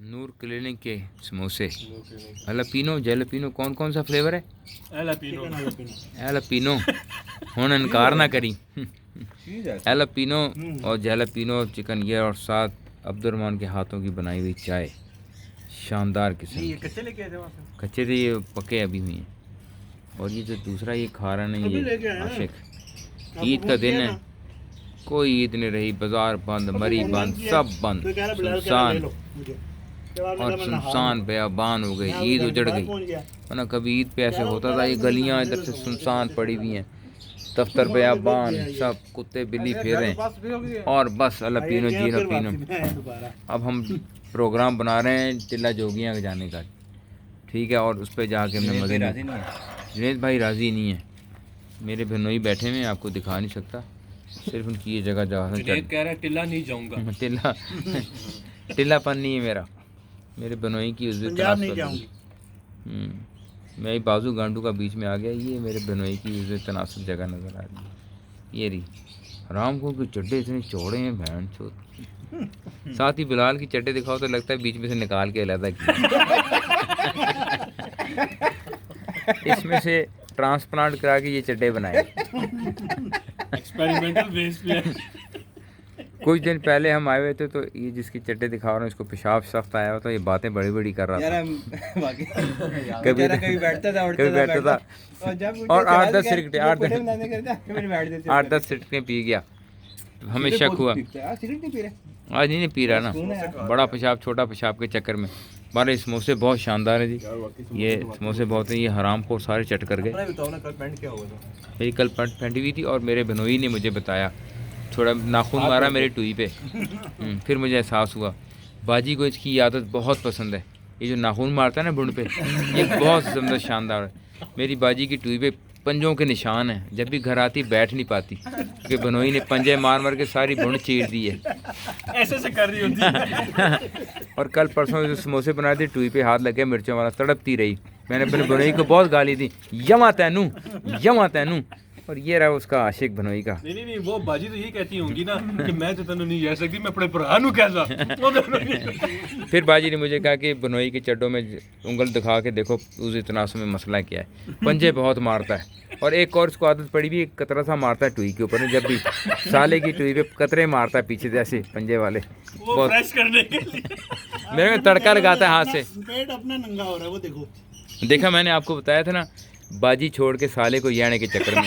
नूर clinic के समोसे एलापीनो जैलापीनो कौन कौन सा फ्लेवर है? एलापीनो हुन इनकार ना करी। एलापीनो और जैलापीनो चिकन ये, और साथ अब्दुलरहमान के हाथों की बनाई हुई चाय शानदार किस्म। ये कच्चे लेके आए थे वहाँ से? कच्चे थे, ये पके अभी हुए हैं। और ये जो दूसरा ये खा रहा नहीं, ये आशिक, ईद का दिन है, कोई ईद नहीं रही, बाजार बंद, मरी बंद, सब बंद, सुनसान और सुनसान बेअबान हो गई, ईद उजड़ गई। वरना कभी ईद पे ऐसे होता था, ये गलियां इधर से सुनसान पड़ी हुई हैं, दफ्तर बेअबान, सब कुत्ते बिल्ली फिर रहे हैं, और बस अल्लाह पीनो जीनो पीनो। अब हम प्रोग्राम बना रहे हैं टिल्ला जोगियाँ जाने का, ठीक है, और उस पर जाके हमने मजे नहीं। जुनेद भाई राज़ी नहीं है, मेरे बहनोई बैठे हुए हैं, आपको दिखा नहीं सकता, सिर्फ उनकी ये जगह कह रहा है टिल्ला नहीं जाऊंगा। टिल्लापन नहीं है मेरा, मेरे बहनोई की मैं बाजू गांडू का बीच में आ गया, ये मेरे बहनोई की तनासब जगह नज़र आ रही है। ये रही राम को के चड्डे इतने चौड़े हैं भैन चोद, साथ ही बिलाल की चड्डे दिखाओ तो लगता है बीच में से निकाल के अलग किया। इसमें से ट्रांसप्लांट करा के ये चड्डे बनाए, एक्सपेरिमेंटल बेस पे। कुछ दिन पहले हम आए हुए थे, तो ये जिसकी चड्डे दिखा रहा हूँ, इसको पेशाब सख्त आया हुआ, तो ये बातें बड़ी बड़ी कर रहा था। कभी बैठता था और 8-10 सिगरेटें 8-10 सिगरेटें पी गया, हमें शक हुआ। आज नहीं पी रहा ना, बड़ा पेशाब छोटा पेशाब के चक्कर में। हमारे समोसे बहुत शानदार है जी, ये समोसे बहुत हैं, ये हराम को सारे चट कर गए। मेरी कल पैंट फैंटी हुई थी, और मेरे बहनोई ने मुझे बताया, थोड़ा नाखून मारा मेरे टुई पे, फिर मुझे एहसास हुआ बाजी को इसकी आदत बहुत पसंद है, ये जो नाखून मारता है ना बुंड पे, ये बहुत ज़बरदस्त शानदार है। मेरी बाजी की टुई पे पंजों के निशान हैं, जब भी घर आती बैठ नहीं पाती, क्योंकि बहनोई ने पंजे मार मार के सारी बुंड चीर दी है, ऐसे से कर रही होती है। और कल परसों जो समोसे बनाए थे, टुई पे हाथ लग गया मिर्चों वाला, तड़पती रही। मैंने अपने बहनोई को बहुत गाली दी, यमा तैनू, और ये रहा उसका आशिक बनोई का। नहीं, वो बाजी तो यही कहती होंगी ना कि मैं तो तनु नहीं जा सकती, मैं अपने भरा नू कैसा। फिर बाजी ने मुझे कहा कि बनोई के चड्डों में उंगल दिखा के देखो उस तनासब में मसला क्या है, पंजे बहुत मारता है, और एक और उसको आदत पड़ी भी, कतरा सा मारता है टुई के ऊपर, जब भी साले की टुई पे कतरे मारता है पीछे जैसे पंजे वाले, बहुत फ्रेश करने के लिए मेरे को तड़का लगाता है हाथ से। पेट अपना नंगा हो रहा है, वो देखा मैंने आपको बताया था ना, बाजी छोड़ के साले को याने के चक्कर में।